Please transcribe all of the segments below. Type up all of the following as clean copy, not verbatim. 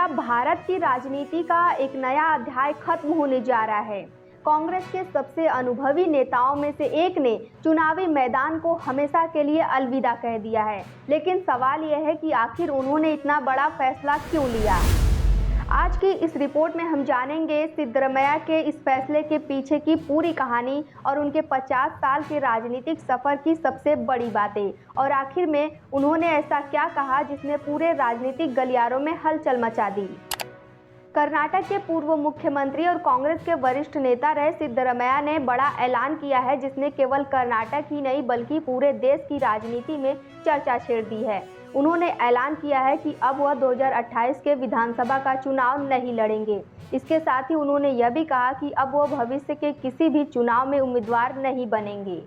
क्या भारत की राजनीति का एक नया अध्याय खत्म होने जा रहा है? कांग्रेस के सबसे अनुभवी नेताओं में से एक ने चुनावी मैदान को हमेशा के लिए अलविदा कह दिया है। लेकिन सवाल यह है कि आखिर उन्होंने इतना बड़ा फैसला क्यों लिया? आज की इस रिपोर्ट में हम जानेंगे सिद्धरमैया के इस फैसले के पीछे की पूरी कहानी और उनके 50 साल के राजनीतिक सफर की सबसे बड़ी बातें, और आखिर में उन्होंने ऐसा क्या कहा जिसने पूरे राजनीतिक गलियारों में हलचल मचा दी। कर्नाटक के पूर्व मुख्यमंत्री और कांग्रेस के वरिष्ठ नेता रहे सिद्धरमैया ने बड़ा ऐलान किया है जिसने केवल कर्नाटक ही नहीं बल्कि पूरे देश की राजनीति में चर्चा छेड़ दी है। उन्होंने ऐलान किया है कि अब वह 2028 के विधानसभा का चुनाव नहीं लड़ेंगे। इसके साथ ही उन्होंने यह भी कहा कि अब वह भविष्य के किसी भी चुनाव में उम्मीदवार नहीं बनेंगे।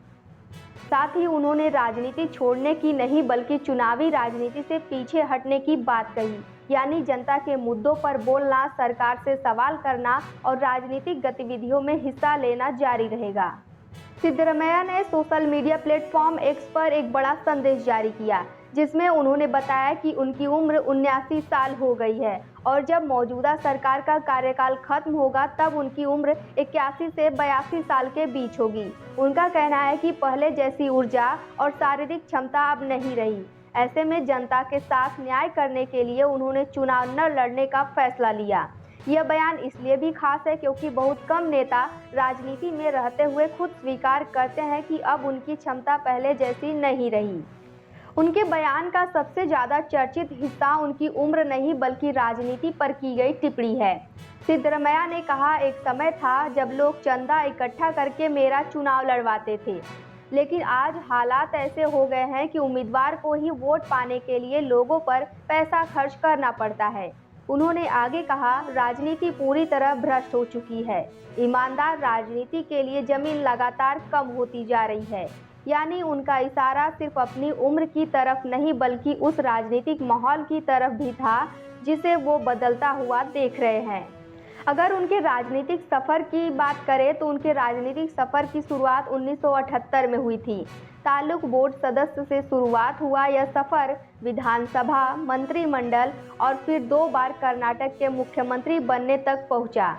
साथ ही उन्होंने राजनीति छोड़ने की नहीं बल्कि चुनावी राजनीति से पीछे हटने की बात कही, यानी जनता के मुद्दों पर बोलना, सरकार से सवाल करना और राजनीतिक गतिविधियों में हिस्सा लेना जारी रहेगा। सिद्धरमैया ने सोशल मीडिया प्लेटफॉर्म एक्स पर एक बड़ा संदेश जारी किया जिसमें उन्होंने बताया कि उनकी उम्र 79 साल हो गई है और जब मौजूदा सरकार का कार्यकाल खत्म होगा तब उनकी उम्र 81 से 82 साल के बीच होगी। उनका कहना है कि पहले जैसी ऊर्जा और शारीरिक क्षमता अब नहीं रही। ऐसे में जनता के साथ न्याय करने के लिए उन्होंने चुनाव न लड़ने का फैसला लिया। यह बयान इसलिए भी खास है क्योंकि बहुत कम नेता राजनीति में रहते हुए खुद स्वीकार करते हैं कि अब उनकी क्षमता पहले जैसी नहीं रही। उनके बयान का सबसे ज़्यादा चर्चित हिस्सा उनकी उम्र नहीं बल्कि राजनीति पर की गई टिप्पणी है। सिद्धरमैया ने कहा, एक समय था जब लोग चंदा इकट्ठा करके मेरा चुनाव लड़वाते थे, लेकिन आज हालात ऐसे हो गए हैं कि उम्मीदवार को ही वोट पाने के लिए लोगों पर पैसा खर्च करना पड़ता है। उन्होंने आगे कहा, राजनीति पूरी तरह भ्रष्ट हो चुकी है। ईमानदार राजनीति के लिए जमीन लगातार कम होती जा रही है। यानी उनका इशारा सिर्फ अपनी उम्र की तरफ नहीं बल्कि उस राजनीतिक माहौल की तरफ भी था जिसे वो बदलता हुआ देख रहे हैं। अगर उनके राजनीतिक सफ़र की बात करें तो उनके राजनीतिक सफ़र की शुरुआत 1978 में हुई थी। तालुक बोर्ड सदस्य से शुरुआत हुआ यह सफ़र विधानसभा, मंत्रिमंडल और फिर 2 बार कर्नाटक के मुख्यमंत्री बनने तक पहुंचा।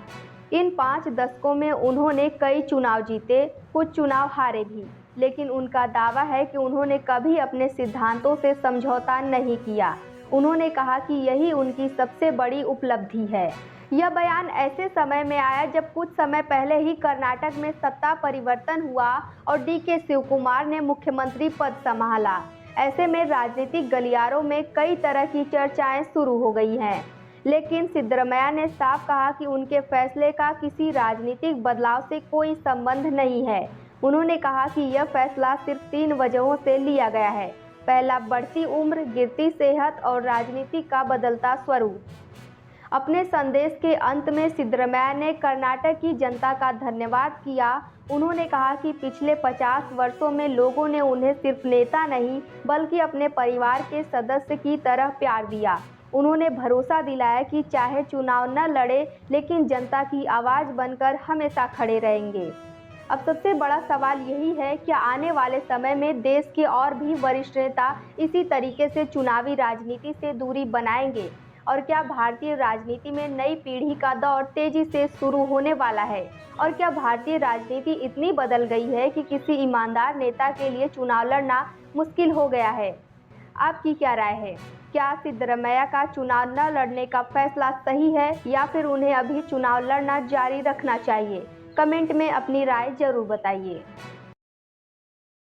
इन 5 दशकों में उन्होंने कई चुनाव जीते, कुछ चुनाव हारे भी, लेकिन उनका दावा है कि उन्होंने कभी अपने सिद्धांतों से समझौता नहीं किया। उन्होंने कहा कि यही उनकी सबसे बड़ी उपलब्धि है। यह बयान ऐसे समय में आया जब कुछ समय पहले ही कर्नाटक में सत्ता परिवर्तन हुआ और डी.के. शिवकुमार ने मुख्यमंत्री पद संभाला। ऐसे में राजनीतिक गलियारों में कई तरह की चर्चाएं शुरू हो गई हैं, लेकिन सिद्धरमैया ने साफ कहा कि उनके फैसले का किसी राजनीतिक बदलाव से कोई संबंध नहीं है। उन्होंने कहा कि यह फैसला सिर्फ 3 वजहों से लिया गया है। पहला, बढ़ती उम्र, गिरती सेहत और राजनीति का बदलता स्वरूप। अपने संदेश के अंत में सिद्धरमैया ने कर्नाटक की जनता का धन्यवाद किया। उन्होंने कहा कि पिछले 50 वर्षों में लोगों ने उन्हें सिर्फ नेता नहीं बल्कि अपने परिवार के सदस्य की तरह प्यार दिया। उन्होंने भरोसा दिलाया कि चाहे चुनाव न लड़े लेकिन जनता की आवाज़ बनकर हमेशा खड़े रहेंगे। अब सबसे बड़ा सवाल यही है, क्या आने वाले समय में देश के और भी वरिष्ठ नेता इसी तरीके से चुनावी राजनीति से दूरी बनाएंगे? और क्या भारतीय राजनीति में नई पीढ़ी का दौर तेजी से शुरू होने वाला है? और क्या भारतीय राजनीति इतनी बदल गई है कि किसी ईमानदार नेता के लिए चुनाव लड़ना मुश्किल हो गया है? आपकी क्या राय है? क्या सिद्धरमैया का चुनाव न लड़ने का फैसला सही है या फिर उन्हें अभी चुनाव लड़ना जारी रखना चाहिए? कमेंट में अपनी राय जरूर बताइए।